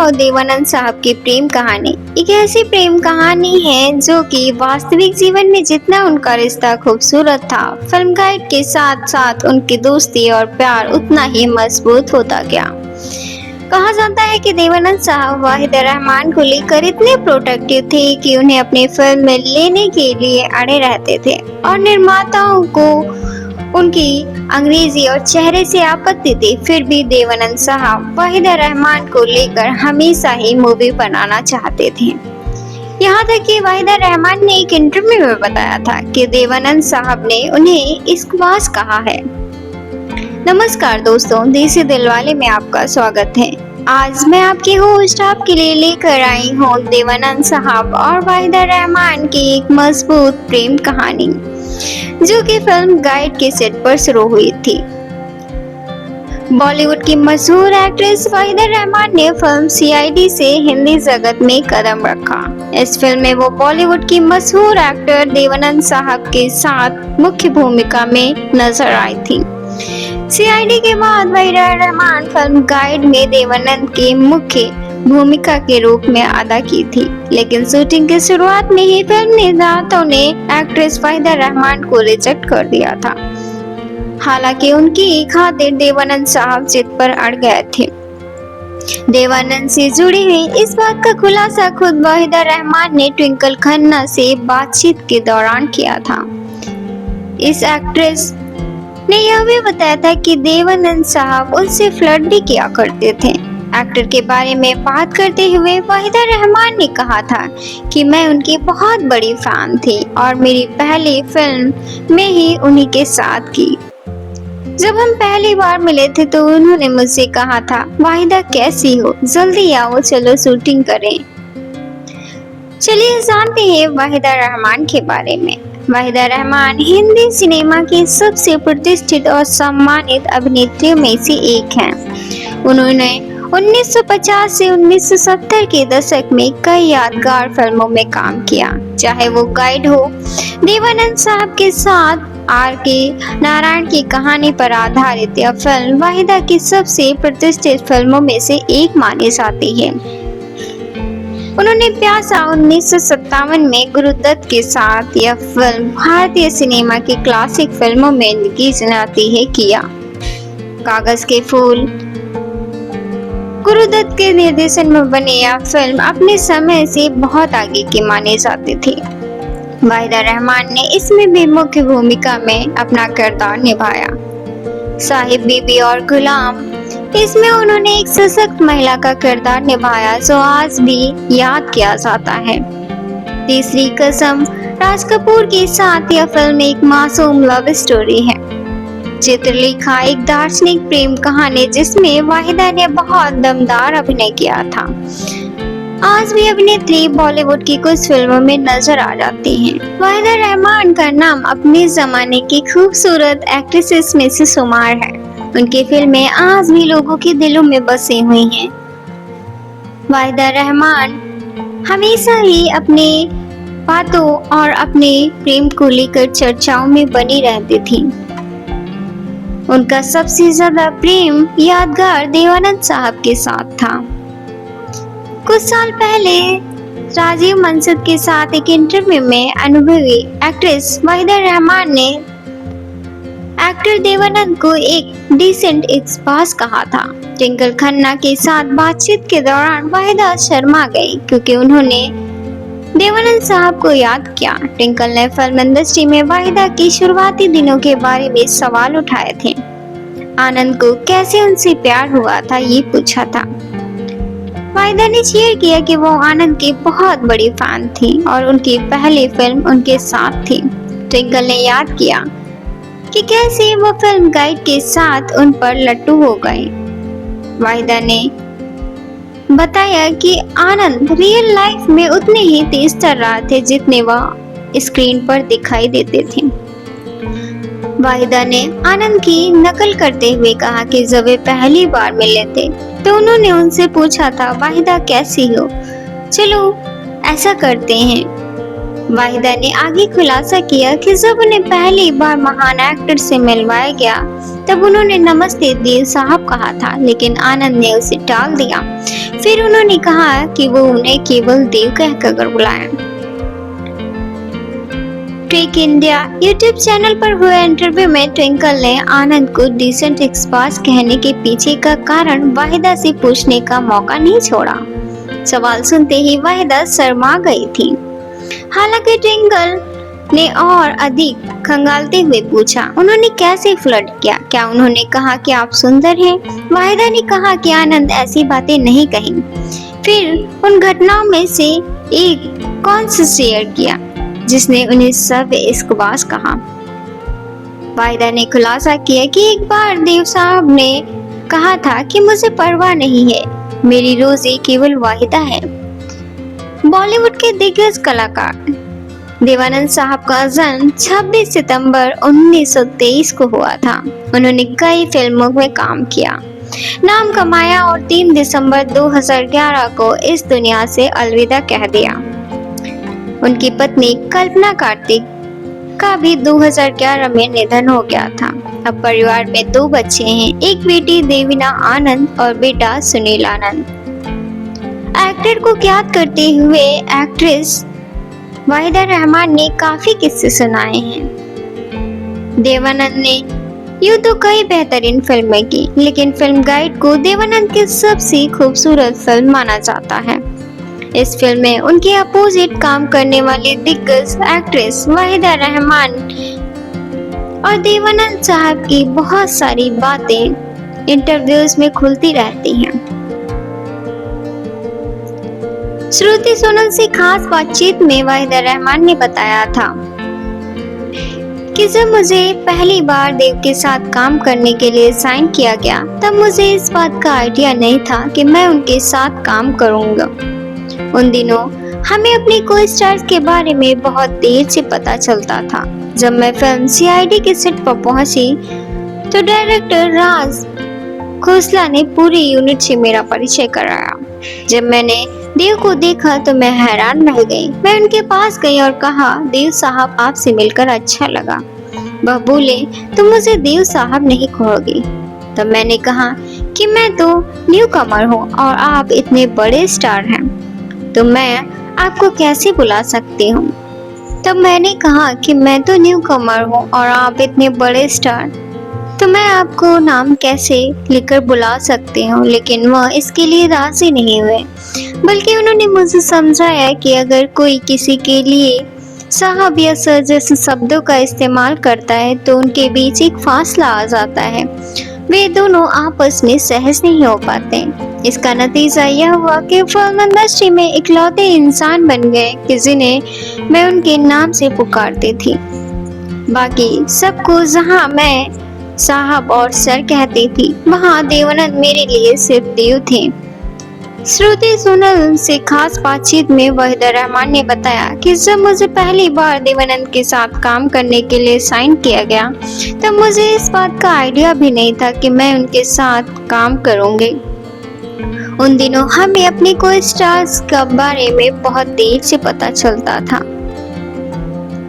और देवानंद साहब की प्रेम कहानी एक ऐसी प्रेम कहानी है जो कि वास्तविक जीवन में जितना उनका रिश्ता खूबसूरत था, फिल्म गाइड के साथ साथ उनकी दोस्ती और प्यार उतना ही मजबूत होता गया। कहा जाता है कि देवानंद साहब वाहिदा रहमान को लेकर इतने प्रोटेक्टिव थे कि उन्हें अपनी फिल्म में लेने के लिए अड़े रहते थे और निर्माताओं को उनकी अंग्रेजी और चेहरे से आपत्ति थी। फिर भी देवानंद साहब वाहिदा रहमान को लेकर हमेशा ही मूवी बनाना चाहते थे। यहाँ तक कि वाहिदा रहमान ने एक इंटरव्यू में बताया था कि देवानंद साहब ने उन्हें इस्कवास कहा है। नमस्कार दोस्तों, देसी दिलवाले में आपका स्वागत है। आज मैं आपकी होस्ट आपके लिए लेकर आई हूँ देवानंद साहब और वाहिदा रहमान की एक मजबूत प्रेम कहानी जो कि फिल्म गाइड के सेट पर शुरू हुई थी। बॉलीवुड की मशहूर एक्ट्रेस वाहिदा रहमान ने फिल्म सीआईडी से हिंदी जगत में कदम रखा। इस फिल्म में वो बॉलीवुड की मशहूर एक्टर देवानंद साहब के साथ मुख्य भूमिका में नजर आई थी। सीआईडी के बाद वाहिदा रहमान फिल्म गाइड में देवानंद की मुख्य भूमिका के रूप में अदा की थी, लेकिन शूटिंग की शुरुआत में ही फिल्म निर्माताओं ने एक्ट्रेस वाहिदा रहमान को रिजेक्ट कर दिया था। हालांकि उनकी खातिर देवानंद साहब जिद पर अड़ गए थे। देवानंद से जुड़ी हुई इस बात का खुलासा खुद वाहिदा रहमान ने ट्विंकल खन्ना से बातचीत के दौरान किया था। इस एक्ट्रेस ने यह भी बताया था कि देवानंद साहब उनसे फ्लर्ट भी किया करते थे। एक्टर के बारे में बात करते हुए वाहिदा रहमान ने कहा था कि मैं उनकी बहुत बड़ी फैन थी और मेरी पहली फिल्म में ही उन्हीं के साथ की। जब हम पहली बार मिले थे तो उन्होंने मुझसे कहा था, वाहिदा कैसी हो, जल्दी आओ, चलो शूटिंग करें। चलिए जानते हैं वाहिदा रहमान के बारे में। वाहिदा रहमान हिंदी सिनेमा की सबसे प्रतिष्ठित और सम्मानित अभिनेत्रियों में से एक हैं। उन्होंने 1950 से 1970 के दशक में कई यादगार फिल्मों में काम किया, चाहे वो गाइड हो, देवानंद साहब के साथ आर.के. नारायण की कहानी पर आधारित यह फिल्म वाहिदा की सबसे प्रतिष्ठित फिल्मों में से एक मानी जाती है। उन्होंने प्यासा 1957 में गुरुदत्त के साथ यह फिल्म भारतीय सिनेमा की क्लासिक फिल्मों में गिनी जाती है किया। कागज के फूल गुरुदत्त के निर्देशन में बनी यह फिल्म अपने समय से बहुत आगे की मानी जाती थी। वाहिदा रहमान ने इसमें भी मुख्य भूमिका में अपना किरदार निभाया। साहिब बीबी और गुलाम इसमें उन्होंने एक सशक्त महिला का किरदार निभाया जो आज भी याद किया जाता है। तीसरी कसम राज कपूर के साथ यह फिल्म एक मासूम लव स्टोरी है। चित्रलेखा एक दार्शनिक प्रेम कहानी जिसमें वाहिदा ने बहुत दमदार अभिनय किया था। आज भी अभिनेत्री बॉलीवुड की कुछ फिल्मों में नजर आ जाती हैं। वाहिदा रहमान का नाम अपने जमाने की खूबसूरत एक्ट्रेसेस में से शुमार है। उनकी फिल्में आज भी लोगों के दिलों में बसी हुई हैं। वाहिदा रहमान हमेशा ही अपने बातों और अपने प्रेम को लेकर चर्चाओं में बनी रहती थी। उनका सबसे ज्यादा प्रेम यादगार देवानंद साहब के साथ था। कुछ साल पहले राजीव मनसुख के साथ एक इंटरव्यू में अनुभवी एक्ट्रेस वाहिदा रहमान ने एक्टर देवानंद को एक डिसेंट एक्सपास कहा था। ट्विंकल खन्ना के साथ बातचीत के दौरान वाहिदा शर्मा गई क्योंकि उन्होंने देवानंद साहब को याद किया। ट्विंकल ने फिल्म इंडस्ट्री में वाहिदा के शुरुआती दिनों के बारे में सवाल उठाए थे। आनंद को कैसे उनसे प्यार हुआ था ये पूछा था। वाहिदा ने शेयर किया कि वो आनंद की बहुत बड़ी फैन थी और उनकी पहली फिल्म उनके साथ थी। ट्विंकल ने याद किया कि कैसे वो फिल्म गाइड के साथ उन पर लट्टू हो गए। वाहिदा ने बताया कि आनंद रियल लाइफ में उतने ही तेज तर्रार थे जितने वह स्क्रीन पर दिखाई देते थे। वाहिदा ने आनंद की नकल करते हुए कहा कि जब वे पहली बार मिले थे तो उन्होंने उनसे पूछा था, वाहिदा कैसी हो, चलो ऐसा करते हैं, वाहिदा ने आगे खुलासा किया कि जब उन्हें पहली बार महान एक्टर से मिलवाया गया तब उन्होंने नमस्ते देव साहब कहा था, लेकिन आनंद ने उसे टाल दिया। फिर उन्होंने कहा कि वो उन्हें केवल देव कहकर बुलाएं। ट्रिक इंडिया यूट्यूब चैनल पर हुए इंटरव्यू में ट्विंकल ने आनंद को डिसेंट एक्सपास कहने के पीछे का कारण वाहिदा से पूछने का मौका नहीं छोड़ा। सवाल सुनते ही वाहिदा शर्मा गई थी। हालांकि ट्विंकल ने और अधिक खंगालते हुए पूछा, उन्होंने कैसे फ्लर्ट किया? क्या उन्होंने कहा कि आप सुंदर हैं? वाहिदा ने कहा कि आनंद ऐसी बातें नहीं कही। फिर उन घटनाओं में से एक कौन सा शेयर किया जिसने उन्हें सब इश्कबाज कहा? वाहिदा ने खुलासा किया कि एक बार देव साहब ने कहा था कि मुझे परवाह नहीं है, मेरी रोजी केवल वाहिदा है। बॉलीवुड के दिग्गज कलाकार देवानंद साहब का जन्म 26 सितंबर 1923 को हुआ था। उन्होंने कई फिल्मों में काम किया, नाम कमाया और 3 दिसंबर 2011 को इस दुनिया से अलविदा कह दिया। उनकी पत्नी कल्पना कार्तिक का भी 2011 में निधन हो गया था। अब परिवार में 2 बच्चे हैं, एक बेटी देवीना आनंद और बेटा सुनील आनंद। एक्टर को याद करते हुए एक्ट्रेस वाहिदा रहमान ने काफी किस्से सुनाए हैं। देवानंद ने यूं तो कई बेहतरीन फिल्में की, लेकिन फिल्म गाइड को देवानंद की सबसे खूबसूरत फिल्म माना जाता है। इस फिल्म में उनके अपोजिट काम करने वाली दिग्गज एक्ट्रेस वाहिदा रहमान और देवानंद साहब की बहुत सारी बातें इंटरव्यूज में खुलती रहती हैं। श्रुति सोनल से खास बातचीत में वाहिदा रहमान ने बताया था कि जब मुझे पहली बार देव के साथ काम करने के लिए साइन किया गया तब मुझे इस बात का आइडिया नहीं था कि मैं उनके साथ काम करूंगा। उन दिनों हमें अपने को स्टार्स के बारे में बहुत देर से पता चलता था। जब मैं फिल्म सीआईडी के सेट पर पहुंची तो डायरेक्टर राज खोसला ने पूरी यूनिट से मेरा परिचय कराया। जब मैंने देव को देखा तो मैं हैरान रह गई। मैं उनके पास गई और कहा, देव साहब आपसे मिलकर अच्छा लगा। वह बोले, तुम मुझे देव साहब नहीं कहोगी। तब मैंने कहा कि मैं तो न्यू कमर हूँ और आप इतने बड़े स्टार हैं, तो मैं आपको कैसे बुला सकती हूँ। तब मैंने कहा कि मैं तो न्यू कमर हूँ और आप इतने बड़े स्टार, तो मैं आपको नाम कैसे लिखकर बुला सकती हूँ। लेकिन वह इसके लिए राजी नहीं हुए, बल्कि उन्होंने मुझे समझाया कि अगर कोई किसी के लिए साहब या सर जैसे शब्दों का इस्तेमाल करता है तो उनके बीच एक फासला आ जाता है, वे दोनों आपस में सहज नहीं हो पाते। इसका नतीजा यह हुआ कि फिल्म इंडस्ट्री में इकलौते इंसान बन गए कि जिन्हें मैं उनके नाम से पुकारती थी। बाकी सबको जहां मैं साहब और सर कहती थी, वहां देवानंद मेरे लिए सिर्फ देव थे। श्रुति सोनल से खास बातचीत में वाहिदा रहमान ने बताया कि जब मुझे पहली बार देवानंद के साथ काम करने के लिए साइन किया गया तब मुझे इस बात का आइडिया भी नहीं था कि मैं उनके साथ काम करूंगी। उन दिनों हमें अपने को स्टार्स के बारे में बहुत देर से पता चलता था।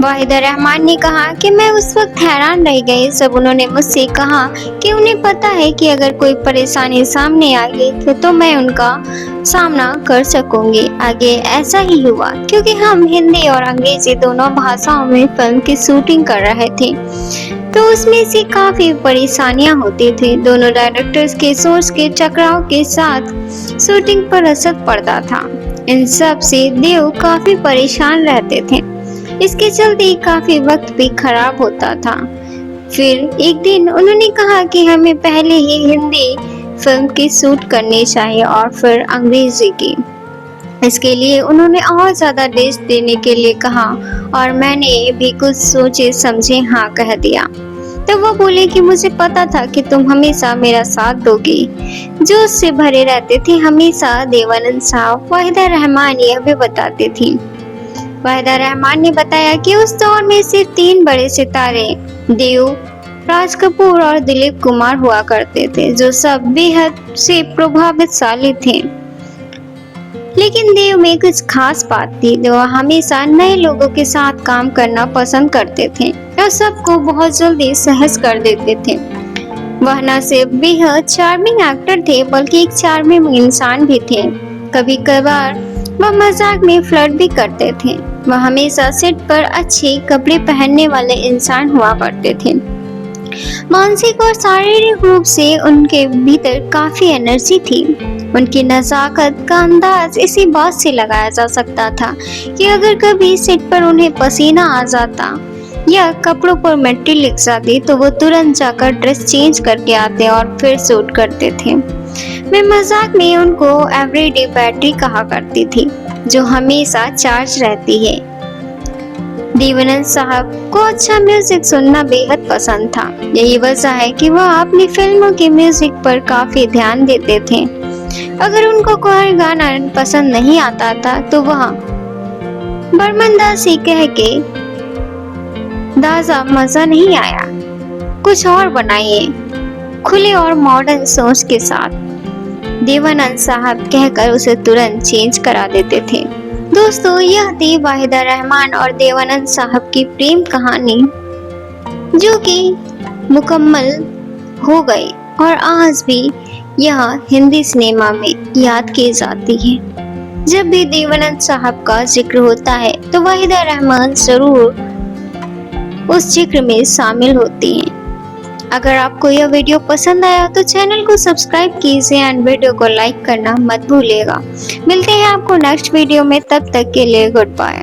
वाहिदा रहमान ने कहा कि मैं उस वक्त हैरान रह गई जब उन्होंने मुझसे कहा कि उन्हें पता है कि अगर कोई परेशानी सामने आ गई तो मैं उनका सामना कर सकूंगी। आगे ऐसा ही हुआ क्योंकि हम हिंदी और अंग्रेजी दोनों भाषाओं में फिल्म की शूटिंग कर रहे थे, तो उसमें से काफी परेशानियां होती थी। दोनों डायरेक्टर्स के सोच के टकराव के साथ शूटिंग पर असर पड़ता था। इन सब से देव काफी परेशान रहते थे, इसके चलते काफी वक्त भी खराब होता था। फिर एक दिन उन्होंने कहा कि हमें पहले ही हिंदी फिल्म की शूट करनी चाहिए और फिर अंग्रेजी की। इसके लिए उन्होंने और ज्यादा डेट्स देने के लिए कहा और मैंने भी कुछ सोचे समझे हाँ कह दिया। तो वो बोले कि मुझे पता था कि तुम हमेशा मेरा साथ दोगी। जोश से भरे रहते थे हमेशा देवानंद साहब। वाहिदा रहमान यह भी बताती थी। वाहिदा रहमान ने बताया कि उस दौर में सिर्फ 3 बड़े सितारे देव, राज कपूर और दिलीप कुमार हुआ करते थे, जो सब बेहद से प्रभावशाली थे। लेकिन देव में कुछ खास बात थी। देव हमेशा नए लोगों के साथ काम करना पसंद करते थे और सबको बहुत जल्दी सहज कर देते थे। वह न सिर्फ बेहद चार्मिंग एक्टर थे बल्कि एक चार्मिंग इंसान भी थे। कभी कभार वह मजाक में फ्लर्ट भी करते थे। वह हमेशा सेट पर अच्छे कपड़े पहनने वाले इंसान हुआ करते थे। मानसिक और शारीरिक रूप से उनके भीतर काफी एनर्जी थी। उनकी नजाकत का अंदाज इसी बात से लगाया जा सकता था कि अगर कभी सेट पर उन्हें पसीना आ जाता या कपड़ों पर मिट्टी लग जाती तो वो तुरंत जाकर ड्रेस चेंज करके आते और फिर शूट करते थे। मैं मजाक में उनको एवरीडे बैटरी कहा करती थी, जो हमेशा चार्ज रहती है। देवानंद साहब को अच्छा म्यूजिक सुनना बेहद पसंद था। यही वजह है कि वह अपनी फिल्मों के म्यूजिक पर काफी ध्यान देते थे। अगर उनको कोई गाना पसंद नहीं आता था तो वह बर्मंदा से कह के, दादा मजा नहीं आया, कुछ और बनाइए, खुले और मॉडर्न सोच के साथ देवानंद साहब कहकर उसे तुरंत चेंज करा देते थे। दोस्तों, यह थी वाहिदा रहमान और देवानंद साहब की प्रेम कहानी, जो कि मुकम्मल हो गई और आज भी यह हिंदी सिनेमा में याद की जाती है। जब भी देवानंद साहब का जिक्र होता है तो वाहिदा रहमान जरूर उस जिक्र में शामिल होती हैं। अगर आपको यह वीडियो पसंद आया तो चैनल को सब्सक्राइब कीजिए एंड वीडियो को लाइक करना मत भूलिएगा। मिलते हैं आपको नेक्स्ट वीडियो में, तब तक के लिए गुड बाय।